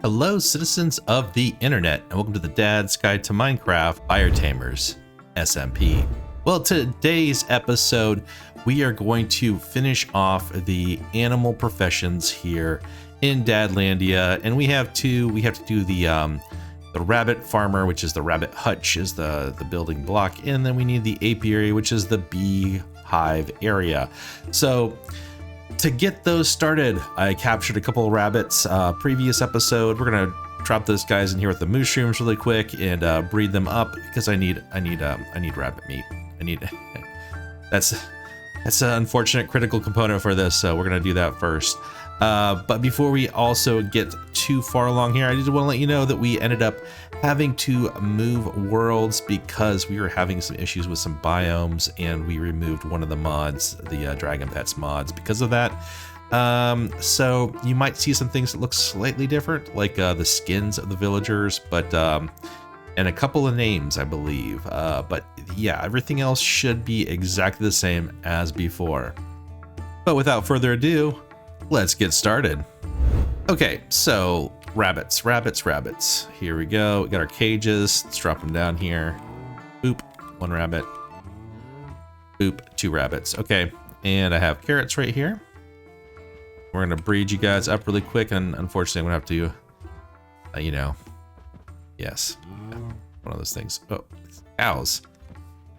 Hello, citizens of the internet, and welcome to the Dad's Guide to Minecraft FireTamers SMP. Well, today's episode, we are going to finish off the animal professions here in Dadlandia, and we have to do the rabbit farmer, which is the Rabbit Hutch, is the building block, and then we need the apiary, which is the beehive area. So to get those started, I captured a couple of rabbits previous episode. We're gonna drop those guys in here with the mushrooms really quick and breed them up because I need rabbit meat. That's an unfortunate critical component for this, so we're gonna do that first. But before we also get too far along here, I just want to let you know that we ended up having to move worlds because we were having some issues with some biomes, and we removed one of the mods, the Dragon Pets mods, because of that. So you might see some things that look slightly different, like the skins of the villagers, but and a couple of names, I believe. But yeah, everything else should be exactly the same as before. But without further ado, let's get started. Okay, so rabbits. Here we go. We got our cages. Let's drop them down here. Boop, one rabbit. Boop, two rabbits. Okay, and I have carrots right here. We're gonna breed you guys up really quick, and unfortunately I'm gonna have to, yes, one of those things. Oh, cows.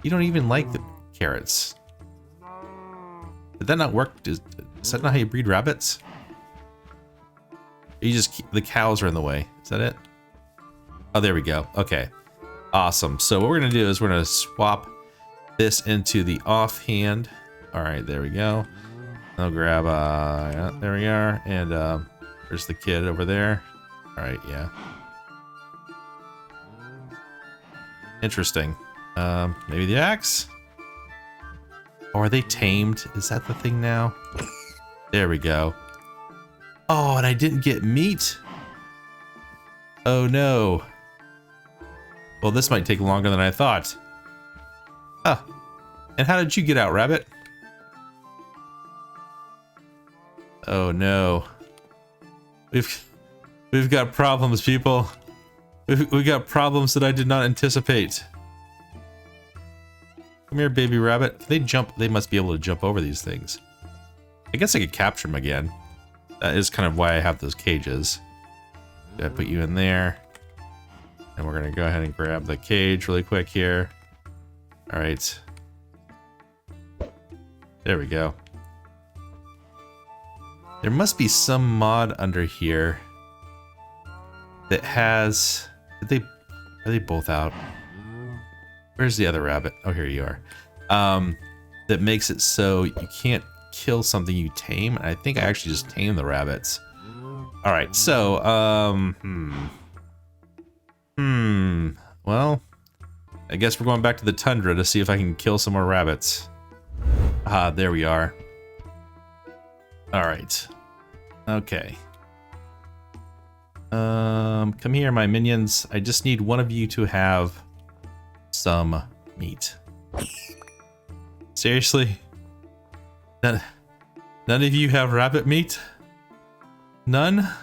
You don't even like the carrots. Did that not work? Is that not how you breed rabbits? You just, the cows are in the way. Is that it? Oh, there we go. Okay, awesome. So what we're gonna do is we're gonna swap this into the offhand. All right, there we go. I'll grab, yeah, there we are. And there's the kid over there. All right, yeah. Interesting. Maybe the axe? Or are they tamed? Is that the thing now? There we go. Oh, and I didn't get meat. Oh no. Well, this might take longer than I thought. Ah. And how did you get out, rabbit? Oh no. We've got problems, people. We got problems that I did not anticipate. Come here, baby rabbit. Can they jump? They must be able to jump over these things. I guess I could capture them again. That is kind of why I have those cages. I put you in there. And we're going to go ahead and grab the cage really quick here. All right. There we go. There must be some mod under here that has... Are they both out? Where's the other rabbit? Oh, here you are. That makes it so you can't kill something you tame. I think I actually just tamed the rabbits. All right, so well, I guess we're going back to the tundra to see if I can kill some more rabbits. Ah, there we are. All right. Okay. Come here, my minions. I just need one of you to have some meat. Seriously? None of you have rabbit meat? None? How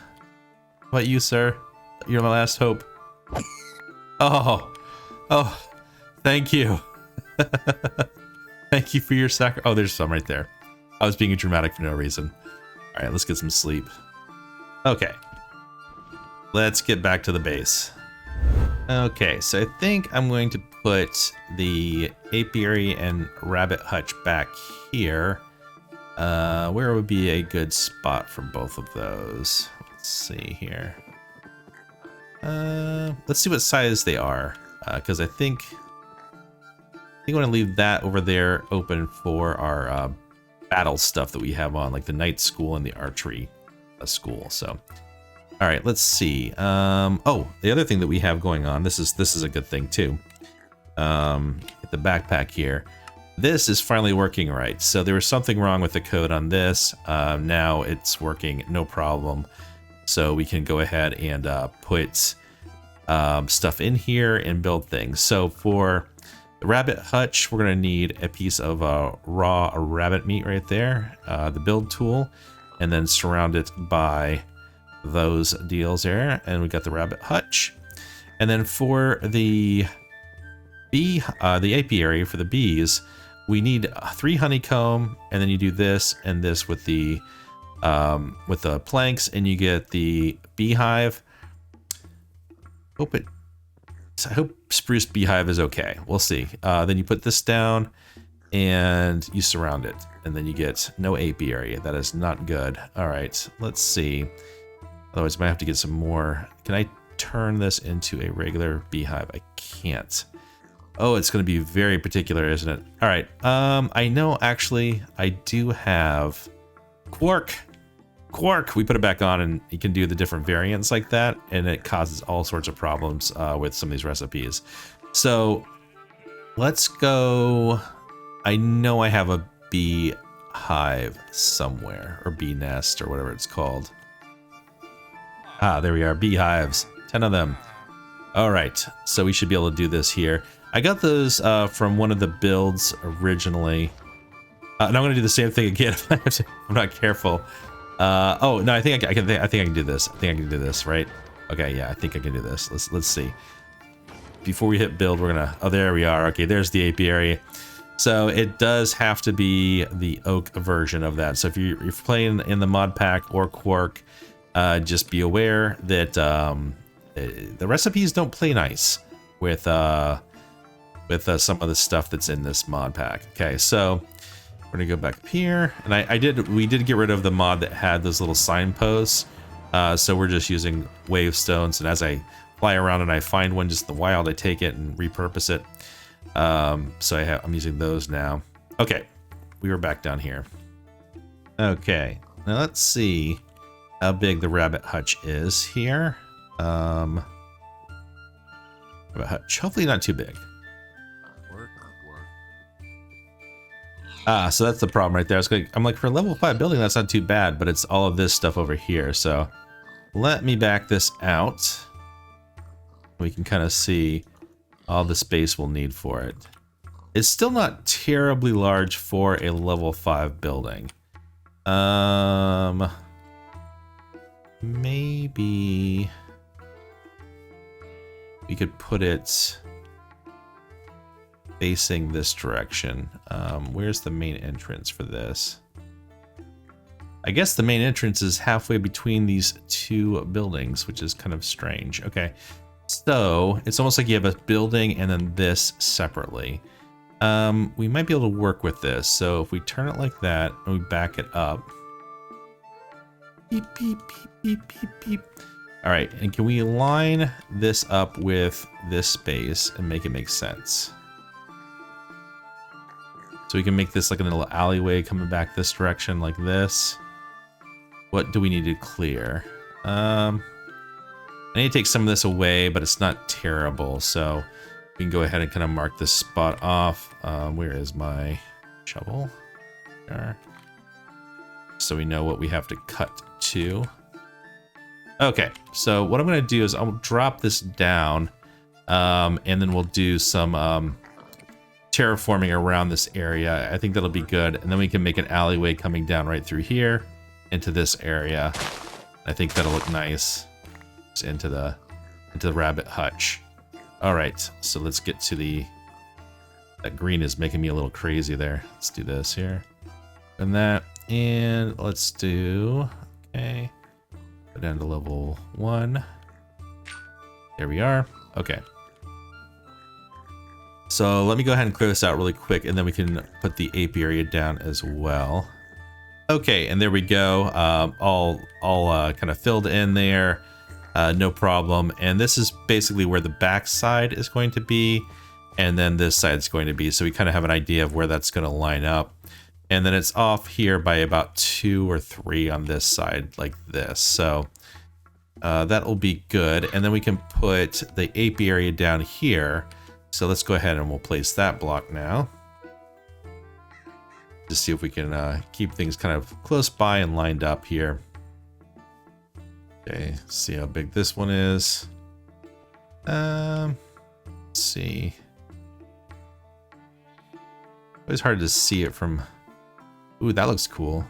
about you, sir? You're my last hope. Oh, thank you. Thank you for your sacrifice. Oh, there's some right there. I was being dramatic for no reason. All right, let's get some sleep. Okay. Let's get back to the base. Okay, so I think I'm going to put the apiary and Rabbit Hutch back here. Where would be a good spot for both of those? Let's see here. Let's see what size they are, because I think I want to leave that over there open for our battle stuff that we have on, like the night school and the archery school. So, all right, let's see. Oh, the other thing that we have going on. This is a good thing too. Get the backpack here. This is finally working right. So there was something wrong with the code on this. Now it's working, no problem. So we can go ahead and put stuff in here and build things. So for the Rabbit Hutch, we're gonna need a piece of raw rabbit meat right there, the build tool, and then surround it by those deals there. And we got the Rabbit Hutch. And then for the the apiary for the bees, we need 3 honeycomb, and then you do this and this with the planks, and you get the beehive. I hope spruce beehive is okay. We'll see. Then you put this down and you surround it, and then you get no apiary. That is not good. All right, let's see. Otherwise, I might have to get some more. Can I turn this into a regular beehive? I can't. Oh, it's going to be very particular, isn't it? All right. I know, actually, I do have quark. We put it back on, and you can do the different variants like that, and it causes all sorts of problems with some of these recipes. So let's go. I know I have a beehive somewhere, or bee nest, or whatever it's called. Ah, there we are. Beehives. 10 of them. All right. So we should be able to do this here. I got those from one of the builds originally. And I'm going to do the same thing again if I'm not careful. Oh no, I think I can do this. I think I can do this, right? Okay, yeah, I think I can do this. Let's see. Before we hit build, we're gonna. Oh, there we are. Okay, there's the apiary. So it does have to be the oak version of that. So if you're playing in the mod pack or quark, just be aware that the recipes don't play nice with some of the stuff that's in this mod pack. Okay, so we're gonna go back up here, and we did get rid of the mod that had those little signposts. So we're just using wave stones, and as I fly around and I find one just in the wild, I take it and repurpose it. So I'm using those now. Okay, we were back down here. Okay, now let's see how big the Rabbit Hutch is here. Rabbit Hutch, hopefully not too big. Ah, so that's the problem right there. I'm like, for a level 5 building, that's not too bad, but it's all of this stuff over here. So let me back this out. We can kind of see all the space we'll need for it. It's still not terribly large for a level 5 building. Maybe we could put it facing this direction. Where's the main entrance for this? I guess the main entrance is halfway between these two buildings, which is kind of strange. Okay, so it's almost like you have a building and then this separately. We might be able to work with this. So if we turn it like that and we back it up. Beep, beep, beep, beep, beep, beep. All right, and can we line this up with this space and make it make sense? So we can make this like a little alleyway coming back this direction like this. What do we need to clear? I need to take some of this away, but it's not terrible. So we can go ahead and kind of mark this spot off. Where is my shovel? There. So we know what we have to cut to. Okay, so what I'm going to do is I'll drop this down, and then we'll do some terraforming around this area. I think that'll be good, and then we can make an alleyway coming down right through here into this area. I think that'll look nice. Just into the Rabbit Hutch. All right, so let's get to that green is making me a little crazy there. Let's do this here and that, and let's do, okay, go down to level 1. There we are. Okay. So let me go ahead and clear this out really quick, and then we can put the apiary down as well. Okay, and there we go. All kind of filled in there. No problem. And this is basically where the back side is going to be, and then this side is going to be. So we kind of have an idea of where that's going to line up. And then it's off here by about 2 or 3 on this side, like this. So that will be good. And then we can put the apiary down here. So let's go ahead and we'll place that block now. Just see if we can keep things kind of close by and lined up here. Okay, see how big this one is. Let's see. It's hard to see it from. Ooh, that looks cool.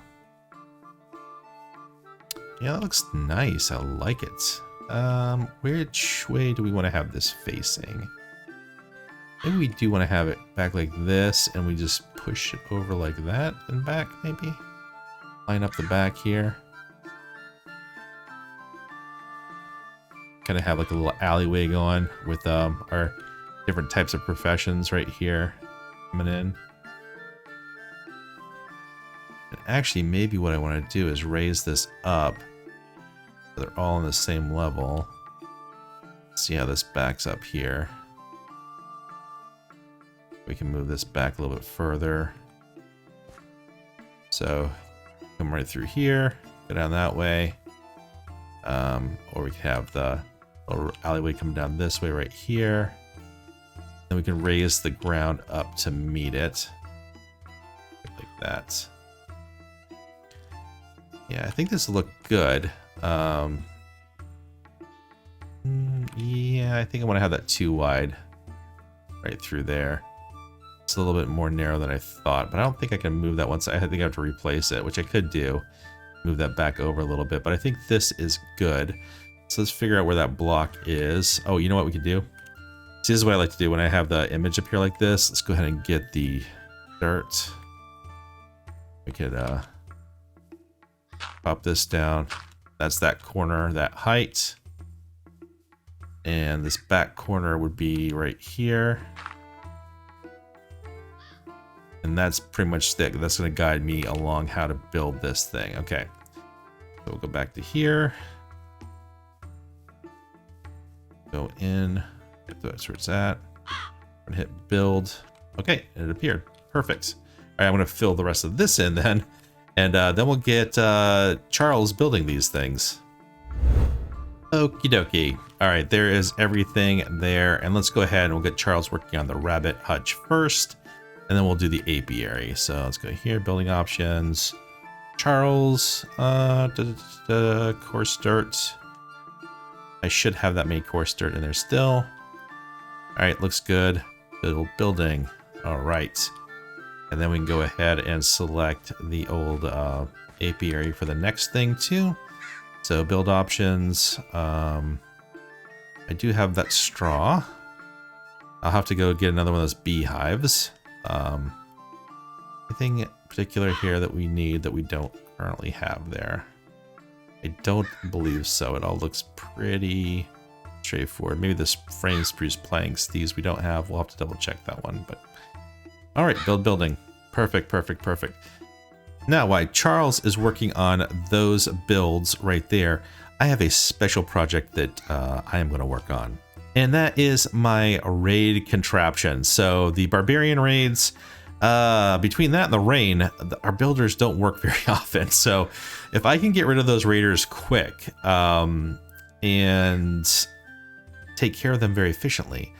Yeah, that looks nice. I like it. Which way do we want to have this facing? Maybe we do want to have it back like this, and we just push it over like that and back, maybe? Line up the back here. Kind of have like a little alleyway going with our different types of professions right here coming in. And actually, maybe what I want to do is raise this up so they're all on the same level. See how this backs up here. We can move this back a little bit further. So come right through here, go down that way. Or we can have the little alleyway come down this way right here. Then we can raise the ground up to meet it. Like that. Yeah, I think this will look good. Yeah, I think I want to have that too wide right through there. It's a little bit more narrow than I thought, but I don't think I can move that once. I think I have to replace it, which I could do. Move that back over a little bit, but I think this is good. So let's figure out where that block is. Oh, you know what we could do? See, this is what I like to do when I have the image up here like this. Let's go ahead and get the dirt. We could pop this down. That's that corner, that height. And this back corner would be right here. And that's pretty much thick. That's going to guide me along how to build this thing. Okay. So we'll go back to here. Go in. That's where it's at. I'm going to hit build. Okay. And it appeared. Perfect. All right. I'm going to fill the rest of this in then. And then we'll get Charles building these things. Okie dokie. All right. There is everything there. And let's go ahead and we'll get Charles working on the Rabbit Hutch first. And then we'll do the apiary. So let's go here, building options. Charles, coarse dirt. I should have that made coarse dirt in there still. All right, looks good. Building. All right. And then we can go ahead and select the old apiary for the next thing too. So build options. I do have that straw. I'll have to go get another one of those beehives. Anything particular here that we need that we don't currently have there? I don't believe so. It all looks pretty straightforward. Maybe this frame spruce planks, these we don't have. We'll have to double check that one. But all right, building. Perfect, perfect, perfect. Now, while Charles is working on those builds right there, I have a special project that I am going to work on. And that is my raid contraption. So the barbarian raids, between that and the rain, our builders don't work very often. So if I can get rid of those raiders quick and take care of them very efficiently,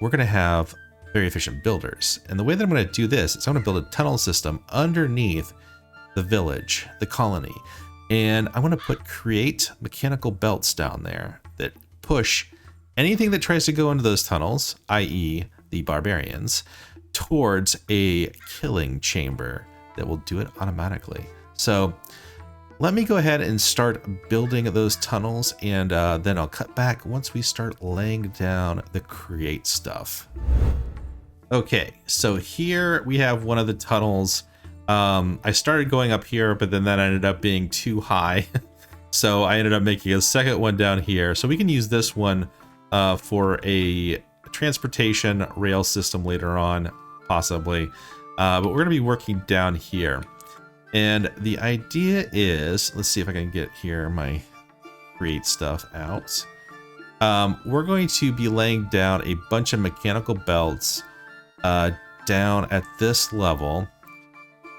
we're going to have very efficient builders. And the way that I'm going to do this is I'm going to build a tunnel system underneath the village, the colony. And I want to create mechanical belts down there that push anything that tries to go into those tunnels, i.e. the barbarians, towards a killing chamber that will do it automatically. So let me go ahead and start building those tunnels, and then I'll cut back once we start laying down the create stuff. Okay, so here we have one of the tunnels. I started going up here, but then that ended up being too high. So I ended up making a second one down here. So we can use this one for a transportation rail system later on, possibly. But we're going to be working down here. And the idea is, let's see if I can get here my create stuff out. We're going to be laying down a bunch of mechanical belts down at this level.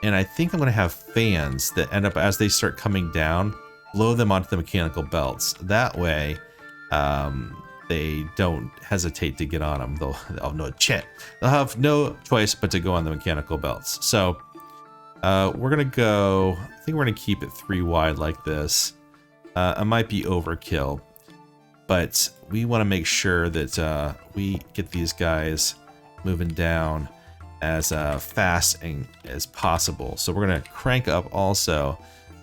And I think I'm going to have fans that end up, as they start coming down, blow them onto the mechanical belts. That way, they don't hesitate to get on them. They'll have no choice but to go on the mechanical belts. So we're gonna go. I think we're gonna keep it 3 wide like this. It might be overkill, but we want to make sure that we get these guys moving down as fast as possible. So we're gonna crank up also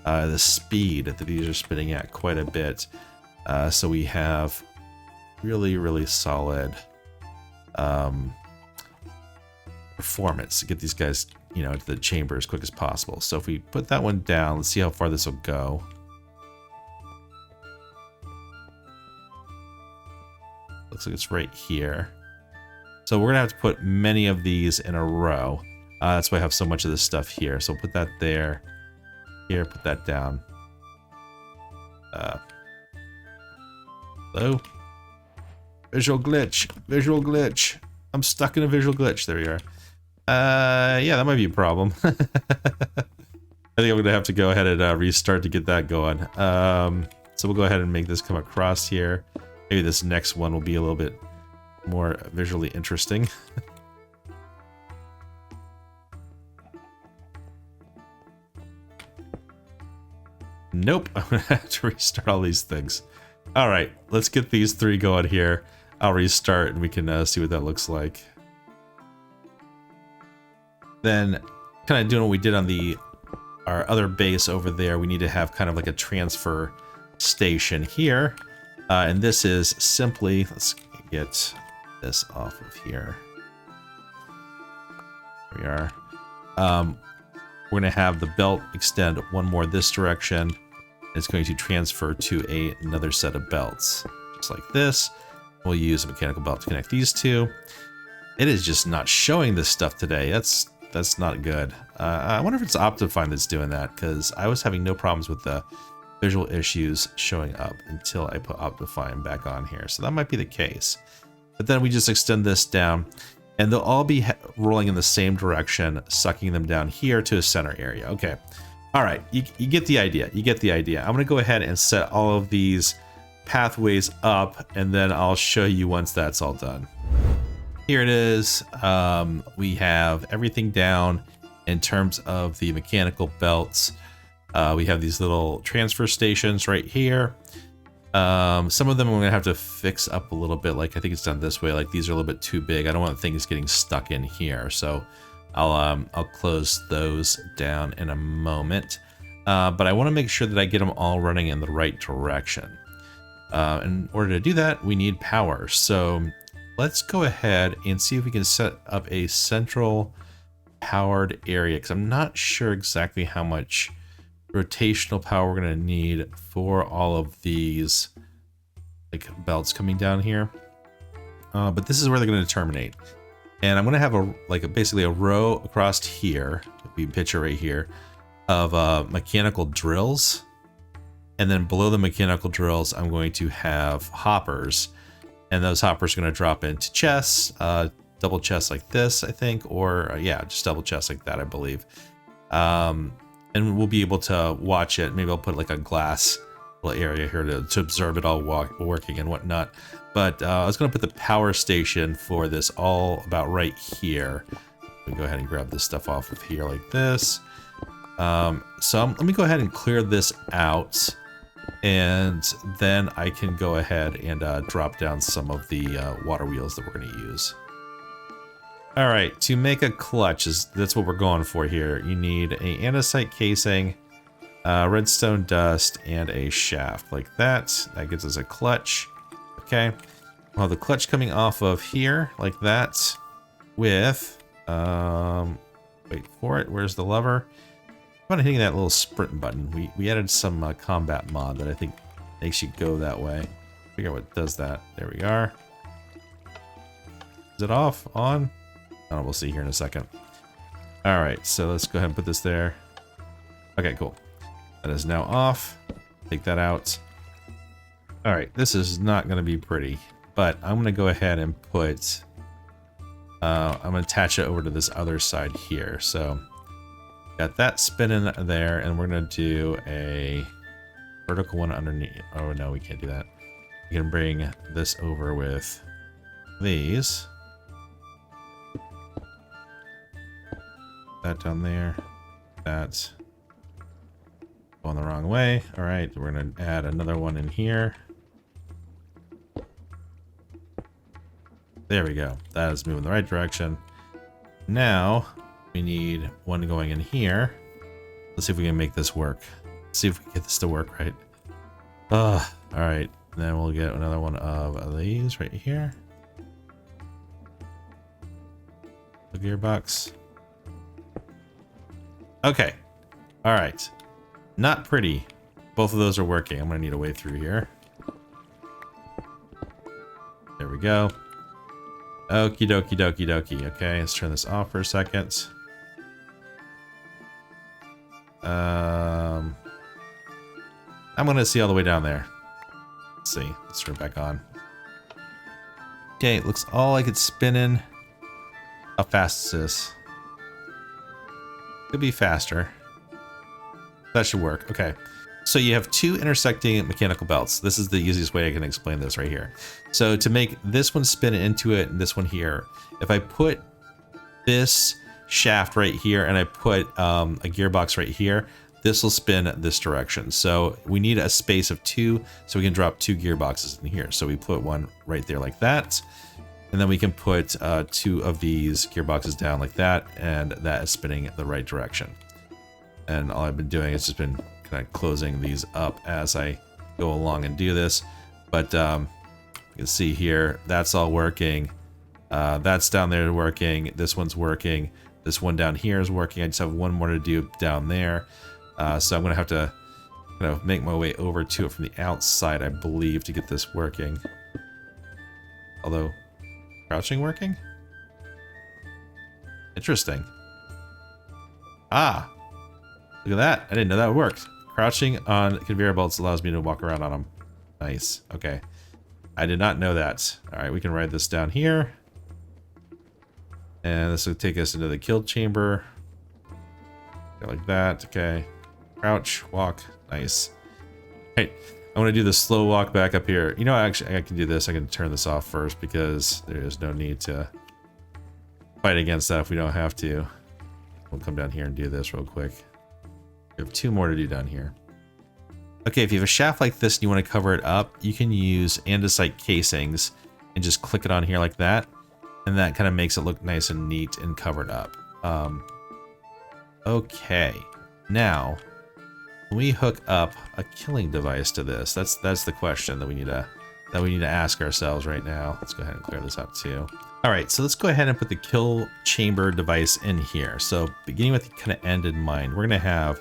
the speed that these are spinning at quite a bit. So we have really solid performance to get these guys, you know, to the chamber as quick as possible. So if we put that one down, let's see how far this will go. Looks like it's right here. So we're gonna have to put many of these in a row. That's why I have so much of this stuff here. So put that there. Here, put that down. Hello? Visual glitch. Visual glitch. I'm stuck in a visual glitch. There we are. Yeah, that might be a problem. I think I'm gonna have to go ahead and restart to get that going. So we'll go ahead and make this come across here. Maybe this next one will be a little bit more visually interesting. Nope, I'm gonna have to restart all these things. All right, let's get these three going here. I'll restart and we can see what that looks like. Then, kind of doing what we did on our other base over there, we need to have kind of like a transfer station here. And this is simply, let's get this off of here. There we are. We're going to have the belt extend one more this direction. It's going to transfer to another set of belts, just like this. We'll use a mechanical belt to connect these two. It is just not showing this stuff today. That's not good. I wonder if it's Optifine that's doing that, because I was having no problems with the visual issues showing up until I put Optifine back on here. So that might be the case. But then we just extend this down, and they'll all be rolling in the same direction, sucking them down here to a center area. Okay. All right. You get the idea. You get the idea. I'm going to go ahead and set all of these pathways up, and then I'll show you once that's all done. Here it is. We have everything down in terms of the mechanical belts. We have these little transfer stations right here. Some of them I'm gonna have to fix up a little bit. Like I think it's done this way. Like these are a little bit too big. I don't want things getting stuck in here. So I'll close those down in a moment. But I want to make sure that I get them all running in the right direction. In order to do that, we need power. So let's go ahead and see if we can set up a central powered area, because I'm not sure exactly how much rotational power we're going to need for all of these like belts coming down here. But this is where they're going to terminate. And I'm going to have basically a row across here, if we picture right here, of mechanical drills. And then below the mechanical drills, I'm going to have hoppers. And those hoppers are going to drop into chests, double chests like this, I think, or yeah, just double chests like that, I believe. And we'll be able to watch it. Maybe I'll put like a glass little area here to observe it all working and whatnot. But I was going to put the power station for this all about right here. We go ahead and grab this stuff off of here like this. Let me go ahead and clear this out. And then I can go ahead and drop down some of the water wheels that we're going to use. All right, to make a clutch, that's what we're going for here. You need a andesite casing, redstone dust, and a shaft like that. That gives us a clutch. Okay, we'll have the clutch coming off of here like that with, wait for it, where's the lever? I'm hitting that little sprint button. We added some combat mod that I think makes you go that way. Figure out what does that. There we are. Is it off? On? Oh, we'll see here in a second. All right, so let's go ahead and put this there. Okay, cool. That is now off. Take that out. All right, this is not going to be pretty, but I'm going to go ahead and put... I'm going to attach it over to this other side here. So got that spinning there, and we're going to do a vertical one underneath. Oh, no, we can't do that. We can bring this over with these. That down there. That's going the wrong way. All right, we're going to add another one in here. There we go. That is moving the right direction. Now we need one going in here. Let's see if we can make this work. See if we can get this to work right. All right. And then we'll get another one of these right here. The gearbox. Okay. All right. Not pretty. Both of those are working. I'm gonna need a way through here. There we go. Okie dokie dokie dokie. Okay, let's turn this off for a second. I'm gonna see all the way down there. Let's see. Let's turn it back on. Okay, it looks all like it's spinning. How fast is this? Could be faster. That should work. Okay. So you have two intersecting mechanical belts. This is the easiest way I can explain this right here. So to make this one spin into it and this one here, if I put this shaft right here and I put a gearbox right here, this will spin this direction. So we need a space of 2 so we can drop 2 gearboxes in here. So we put one right there like that. And then we can put 2 of these gearboxes down like that, and that is spinning the right direction. And all I've been doing is just been kind of closing these up as I go along and do this. But you can see here, that's all working. That's down there working. This one's working. This one down here is working. I just have one more to do down there. So I'm going to have to make my way over to it from the outside, I believe, to get this working. Although, crouching working? Interesting. Ah! Look at that. I didn't know that worked. Crouching on conveyor belts allows me to walk around on them. Nice. Okay. I did not know that. Alright, we can ride this down here. And this will take us into the kill chamber. Go like that. Okay. Crouch, walk. Nice. Hey, I want to do the slow walk back up here. You know, actually, I can do this. I can turn this off first because there is no need to fight against that if we don't have to. We'll come down here and do this real quick. We have 2 more to do down here. Okay, if you have a shaft like this and you want to cover it up, you can use andesite casings and just click it on here like that. And that kind of makes it look nice and neat and covered up. Okay, now can we hook up a killing device to this? That's the question that we need to ask ourselves right now. Let's go ahead and clear this up too. All right, so let's go ahead and put the kill chamber device in here. So beginning with the kind of end in mind, we're gonna have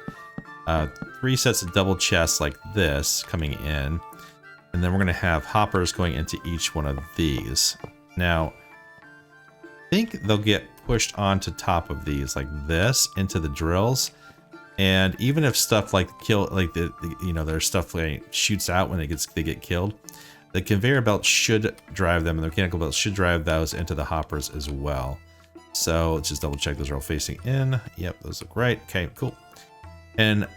3 sets of double chests like this coming in, and then we're gonna have hoppers going into each one of these. Now, I think they'll get pushed onto top of these like this into the drills. And even if stuff like there's stuff like shoots out when they get killed, the conveyor belt should drive them, and the mechanical belt should drive those into the hoppers as well. So let's just double check those are all facing in. Yep, those look right. Okay, cool. And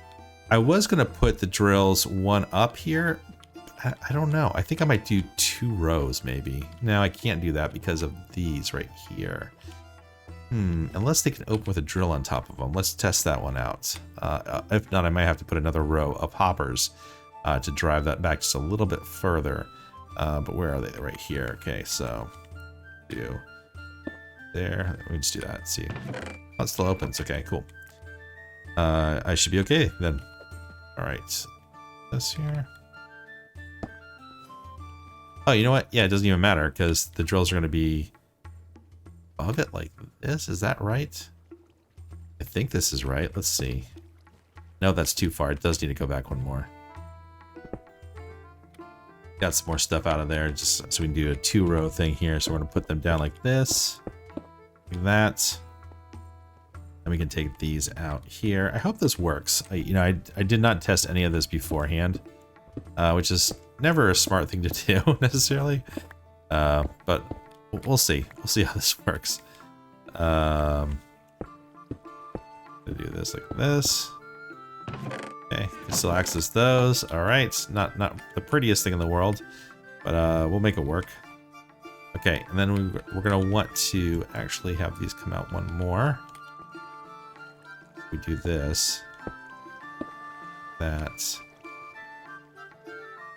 I was gonna put the drills one up here. I don't know. I think I might do 2 rows maybe. No, I can't do that because of these right here. Unless they can open with a drill on top of them. Let's test that one out. If not, I might have to put another row of hoppers to drive that back just a little bit further. But where are they? Right here. Okay, so do there. Let me just do that. Let's see. Oh, it still opens. Okay, cool. I should be okay then. All right. This here. Oh, you know what? Yeah, it doesn't even matter because the drills are going to be above it like this. Is that right? I think this is right. Let's see. No, that's too far. It does need to go back one more. Got some more stuff out of there just so we can do a 2-row thing here. So we're going to put them down like this. Like that. And we can take these out here. I hope this works. I did not test any of this beforehand, which is never a smart thing to do necessarily. But we'll see. We'll see how this works. Do this like this. Okay, can still access those. All right, not the prettiest thing in the world, but we'll make it work. Okay, and then we're gonna want to actually have these come out one more. We do this. That.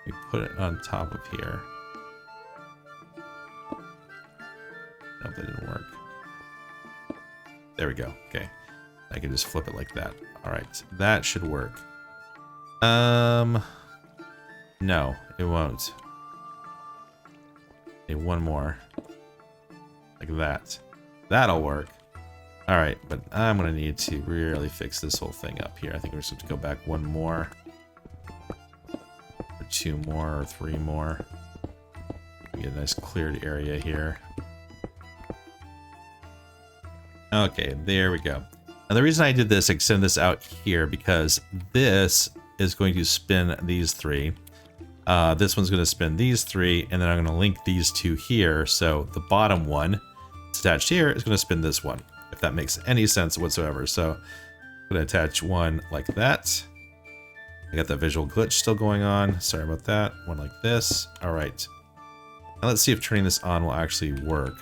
We put it on top of here. Nope, that didn't work. There we go. Okay. I can just flip it like that. All right. That should work. No, it won't. Okay, one more. Like that. That'll work. Alright, but I'm gonna need to really fix this whole thing up here. I think we're just going to go back one more. Or two more, or three more. Get a nice cleared area here. Okay, there we go. Now the reason I did this, extend this out here, because this is going to spin these three. This one's going to spin these three, and then I'm going to link these two here. So the bottom one that's attached here is going to spin this one, if that makes any sense whatsoever. So I'm going to attach one like that. I got that visual glitch still going on. Sorry about that. One like this. All right. Now let's see if turning this on will actually work.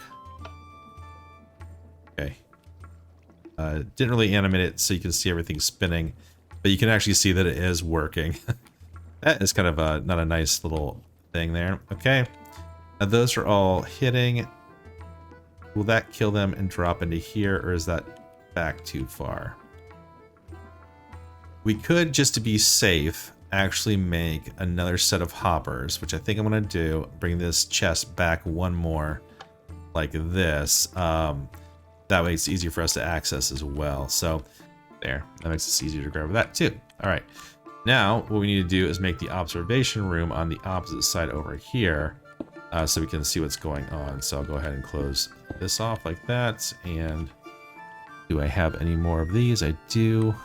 Okay. Didn't really animate it so you can see everything spinning, but you can actually see that it is working. That is kind of a, not a nice little thing there. Okay. Now those are all hitting. Will that kill them and drop into here, or is that back too far? We could, just to be safe, actually make another set of hoppers, which I think I'm going to do. Bring this chest back one more like this. That way it's easier for us to access as well. So there, that makes it easier to grab that too. All right. Now what we need to do is make the observation room on the opposite side over here, so we can see what's going on. So I'll go ahead and close this off like that. And do I have any more of these? I do.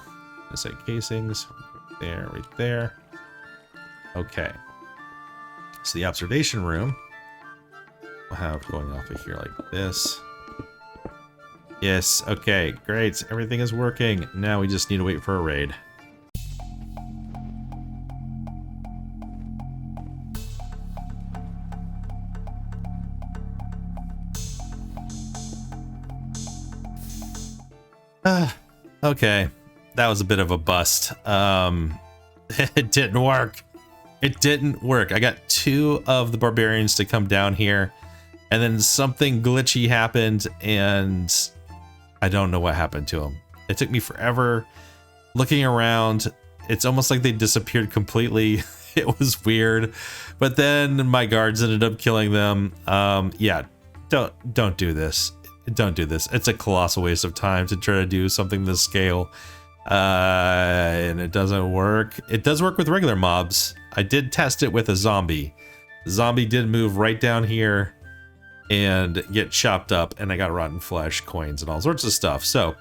Inside casings, right there. Okay. So the observation room we'll have going off of here like this. Yes, okay, great. Everything is working. Now we just need to wait for a raid. Okay. That was a bit of a bust. It didn't work. It didn't work. I got two of the barbarians to come down here, and then something glitchy happened, and I don't know what happened to them. It took me forever looking around. It's almost like they disappeared completely. It was weird. But then my guards ended up killing them. Yeah, don't do this. Don't do this. It's a colossal waste of time to try to do something this scale. And it doesn't work. It does work with regular mobs. I did test it with a zombie. The zombie did move right down here and get chopped up, and I got rotten flesh, coins, and all sorts of stuff. So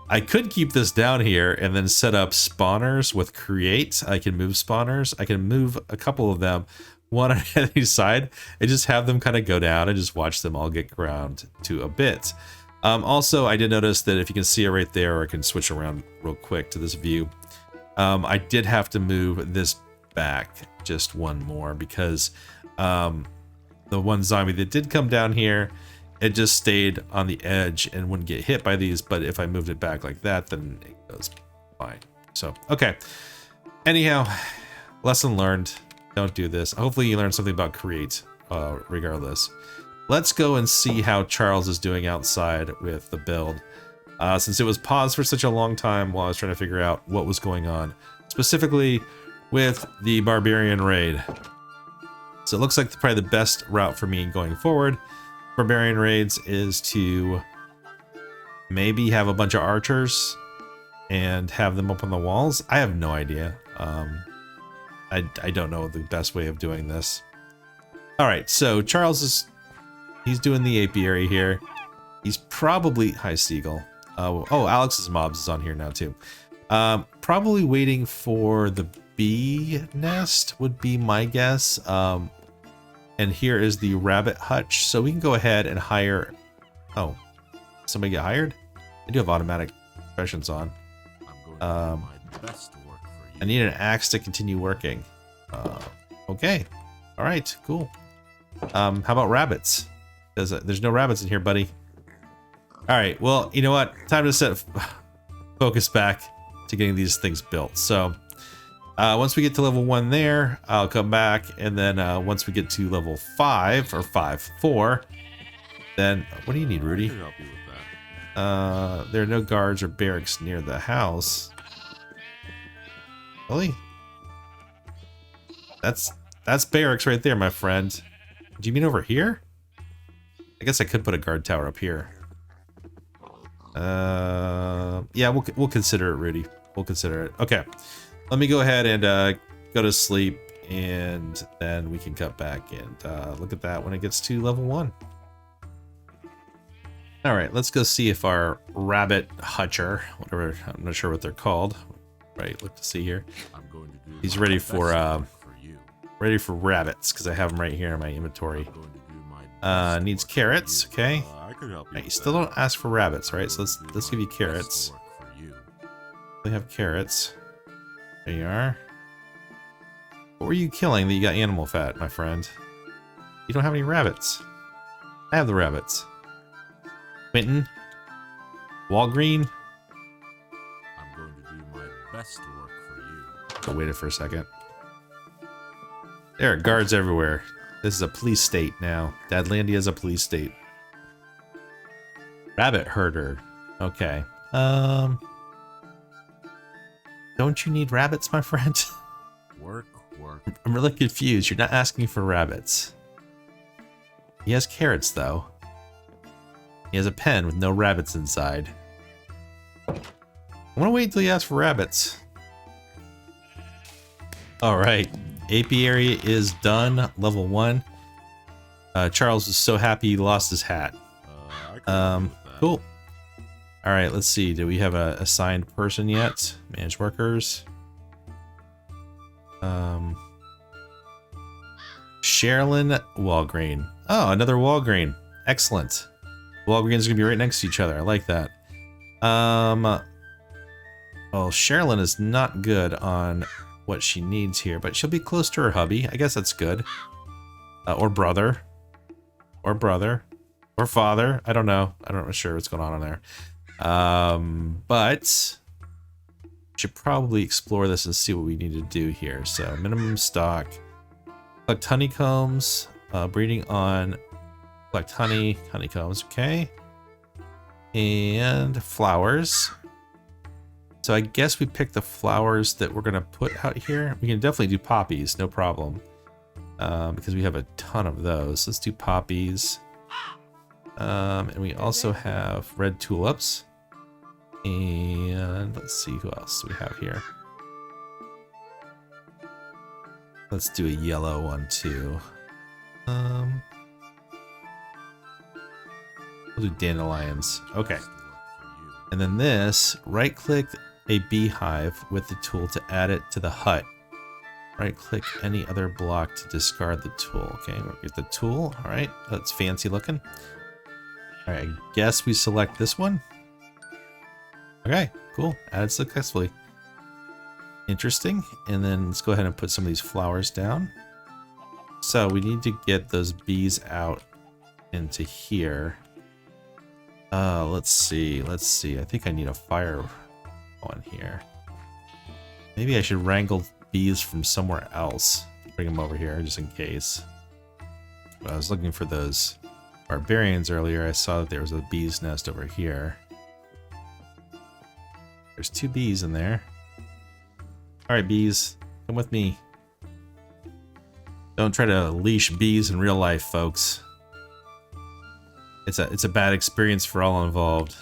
I could keep this down here and then set up spawners with create. I can move spawners. I can move a couple of them, one on either side, and just have them kind of go down and just watch them all get ground to a bit. Also, I did notice that if you can see it right there, or I can switch around real quick to this view, I did have to move this back just one more, because the one zombie that did come down here, it just stayed on the edge and wouldn't get hit by these. But if I moved it back like that, then it goes fine. So, okay. Anyhow, lesson learned. Don't do this. Hopefully you learned something about create, regardless. Let's go and see how Charles is doing outside with the build. Since it was paused for such a long time while I was trying to figure out what was going on, specifically with the Barbarian raid. So it looks like probably the best route for me going forward, Barbarian raids, is to maybe have a bunch of archers and have them up on the walls. I have no idea. I don't know the best way of doing this. All right, so Charles he's doing the apiary here. He's probably, hi Seagull. Oh, Alex's mobs is on here now too. Probably waiting for the bee nest would be my guess. And here is the Rabbit Hutch. So we can go ahead and hire. Oh, somebody get hired? I do have automatic professions on. I'm going to do my best to work for you. I need an axe to continue working. Okay. All right, cool. How about rabbits? Because there's no rabbits in here, buddy. All right, well, you know what? Time to set focus back to getting these things built. So once we get to level 1 there, I'll come back, and then once we get to level 5 or 4, then what do you need, Rudy? I can help you with that. There are no guards or barracks near the house. Really? That's barracks right there, my friend. Do you mean over here? I guess I could put a guard tower up here. Yeah, we'll consider it, Rudy. We'll consider it. Okay, let me go ahead and go to sleep, and then we can cut back and look at that when it gets to level 1. All right, let's go see if our Rabbit Hutcher, whatever, I'm not sure what they're called. Right, look to see here. He's ready for rabbits because I have them right here in my inventory. Needs carrots. Okay. Right, you still don't ask for rabbits, right? So let's give you carrots. We have carrots. There you are. What were you killing that you got animal fat, my friend? You don't have any rabbits. I have the rabbits. Quentin. Walgreen. I'm going to do my best to work for you. So wait for a second. There are guards everywhere. This is a police state now. Dadlandia is a police state. Rabbit herder. Okay. Don't you need rabbits, my friend? Work. I'm really confused. You're not asking for rabbits. He has carrots, though. He has a pen with no rabbits inside. I want to wait until he asks for rabbits. Alright. Apiary is done. Level 1. Charles was so happy he lost his hat. Cool. Alright, let's see. Do we have a assigned person yet? Manage workers. Sherilyn Walgreen. Oh, another Walgreen. Excellent. Walgreens are gonna be right next to each other. I like that. Well, Sherilyn is not good on what she needs here, but she'll be close to her hubby. I guess that's good. Or brother. Or brother. Or father. I don't know. I'm not sure what's going on there. But should probably explore this and see what we need to do here. So minimum stock. Collect honeycombs. Breeding on collect honeycombs, okay. And flowers. So I guess we pick the flowers that we're gonna put out here. We can definitely do poppies, no problem. Because we have a ton of those. Let's do poppies. And we also have red tulips. And let's see who else we have here. Let's do a yellow one too. We'll do dandelions. Okay. And then this, right click a beehive with the tool to add it to the hut. Right click any other block to discard the tool. Okay, we'll get the tool. All right, that's fancy looking. All right, I guess we select this one. Okay, cool. Added successfully. Interesting. And then let's go ahead and put some of these flowers down. So we need to get those bees out into here. Let's see. I think I need a fire one here. Maybe I should wrangle bees from somewhere else. Bring them over here just in case. But I was looking for those barbarians earlier. I saw that there was a bee's nest over here. There's 2 bees in there. Alright, bees. Come with me. Don't try to leash bees in real life, folks. It's a bad experience for all involved.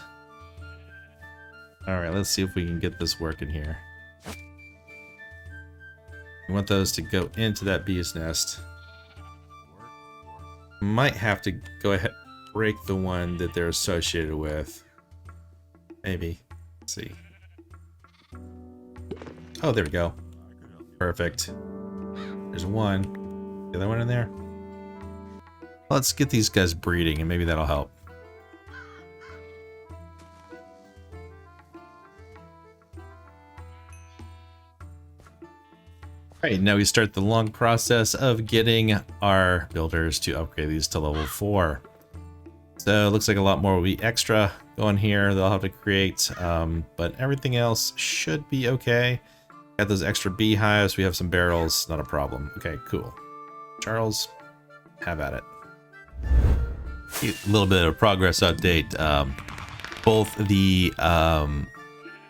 Alright, let's see if we can get this working here. We want those to go into that bee's nest. Might have to go ahead and break the one that they're associated with. Maybe. Let's see. Oh, there we go. Perfect. There's one. The other one in there? Let's get these guys breeding and maybe that'll help. Alright, now we start the long process of getting our builders to upgrade these to level 4. So it looks like a lot more will be extra going here. They'll have to create, but everything else should be okay. Got those extra beehives. We have some barrels. Not a problem. Okay, cool. Charles, have at it. A little bit of progress update. Both the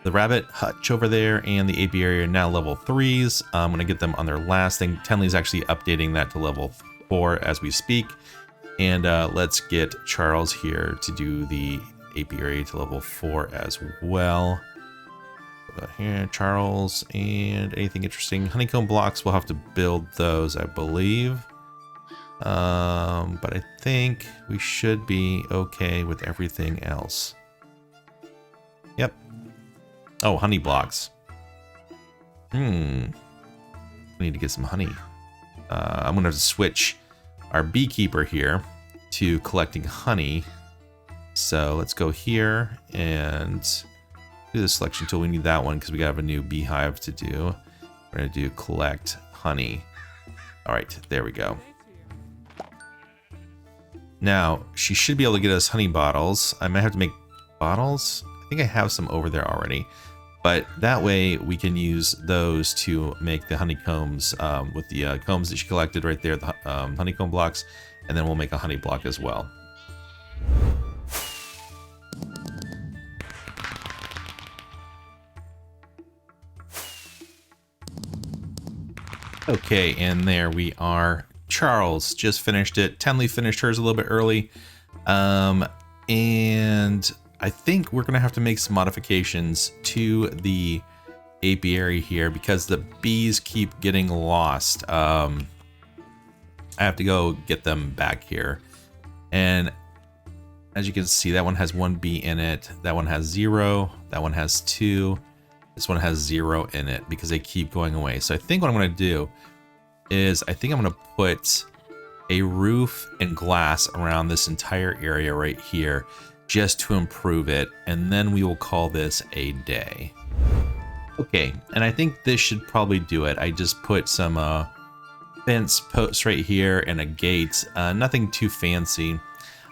The Rabbit Hutch over there and the Apiary are now level 3s. I'm going to get them on their last thing. Tenley's actually updating that to level 4 as we speak. And let's get Charles here to do the Apiary to level 4 as well. Here, Charles, and anything interesting. Honeycomb blocks, we'll have to build those, I believe. But I think we should be okay with everything else. Yep. Oh, honey blocks. We need to get some honey. I'm gonna have to switch our beekeeper here to collecting honey. So let's go here and do the selection tool. We need that one because we have a new beehive to do. We're gonna do collect honey. All right, there we go. Now, she should be able to get us honey bottles. I might have to make bottles. I think I have some over there already. But that way we can use those to make the honeycombs with the combs that she collected right there, the honeycomb blocks. And then we'll make a honey block as well. Okay, and there we are. Charles just finished it. Tenley finished hers a little bit early. And I think we're going to have to make some modifications to the apiary here because the bees keep getting lost. I have to go get them back here. And as you can see, that one has 1 bee in it. That one has 0. That one has 2. This one has 0 in it because they keep going away. So I think what I'm going to do is I think I'm going to put a roof and glass around this entire area right here just to improve it. And then we will call this a day. Okay, and I think this should probably do it. I just put some fence posts right here and a gate. Nothing too fancy.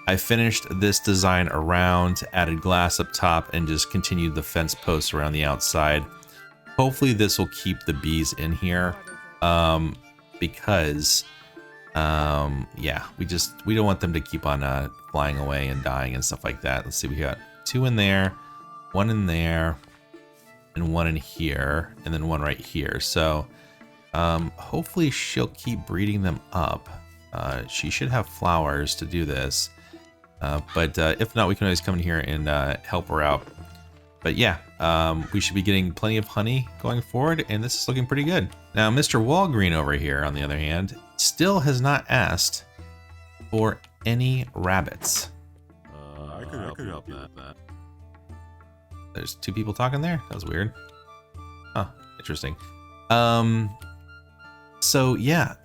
I finished this design around, added glass up top, and just continued the fence posts around the outside. Hopefully this will keep the bees in here because yeah, we don't want them to keep on flying away and dying and stuff like that. Let's see, we got 2 in there, 1 in there, and 1 in here, and then 1 right here. So hopefully she'll keep breeding them up. She should have flowers to do this. But if not, we can always come in here and help her out. But yeah, we should be getting plenty of honey going forward, and this is looking pretty good. Now, Mr. Walgreen over here, on the other hand, still has not asked for any rabbits. I could help you with that. There's 2 people talking there? That was weird. Huh, interesting. So yeah,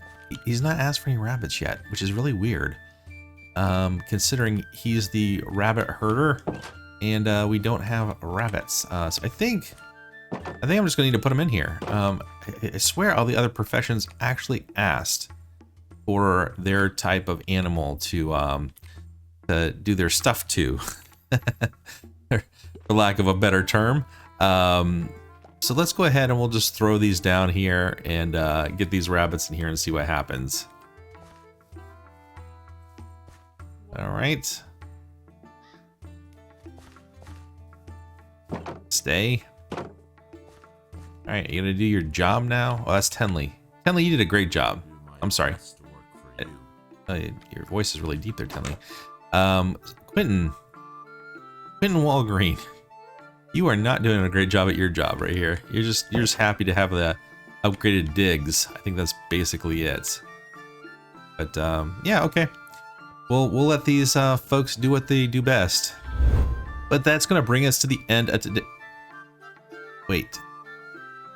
he's not asked for any rabbits yet, which is really weird. Considering he's the rabbit herder and we don't have rabbits. So I think I'm just gonna need to put him in here. I swear all the other professions actually asked for their type of animal to do their stuff to, for lack of a better term. So let's go ahead and we'll just throw these down here and get these rabbits in here and see what happens. All right. Stay. All right, you gonna do your job now? Oh, that's Tenley. Tenley, you did a great job. I'm sorry. Your voice is really deep there, Tenley. Quentin Walgreen, you are not doing a great job at your job right here. You're just happy to have the upgraded digs. I think that's basically it. But yeah, okay. We'll let these folks do what they do best. But that's gonna bring us to the end of today. Wait,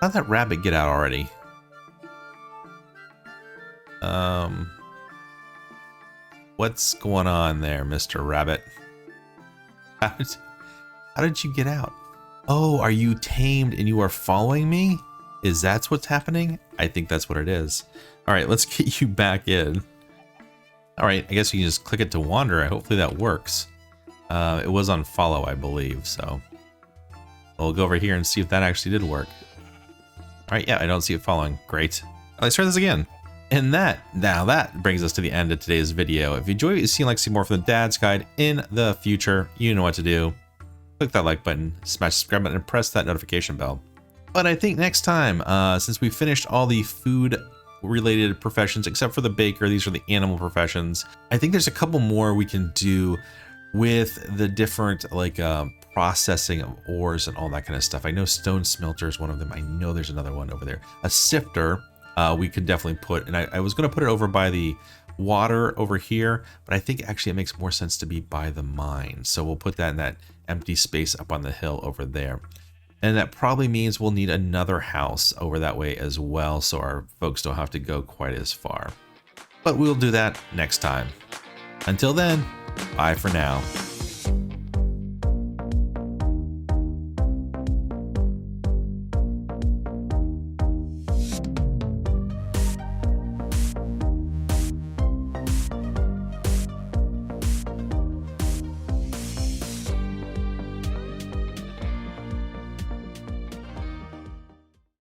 how'd that rabbit get out already? What's going on there, Mr. Rabbit? How did you get out? Oh, are you tamed and you are following me? Is that what's happening? I think that's what it is. All right, let's get you back in. All right, I guess you can just click it to wander. Hopefully that works. It was on follow, I believe, so we'll go over here and see if that actually did work. All right, yeah, I don't see it following. Great. Let's try this again. And now that brings us to the end of today's video. If you enjoy what you see and like to see more from the Dad's Guide in the future, you know what to do. click that like button, smash the subscribe button, and press that notification bell. But I think next time, since we finished all the food related professions, except for the baker, these are the animal professions. I think there's a couple more we can do with the different like processing of ores and all that kind of stuff. I know stone smelter is one of them. I know there's another one over there. A sifter we could definitely put, and I was going to put it over by the water over here, but I think actually it makes more sense to be by the mine. So we'll put that in that empty space up on the hill over there. And that probably means we'll need another house over that way as well, so our folks don't have to go quite as far. But we'll do that next time. Until then, bye for now.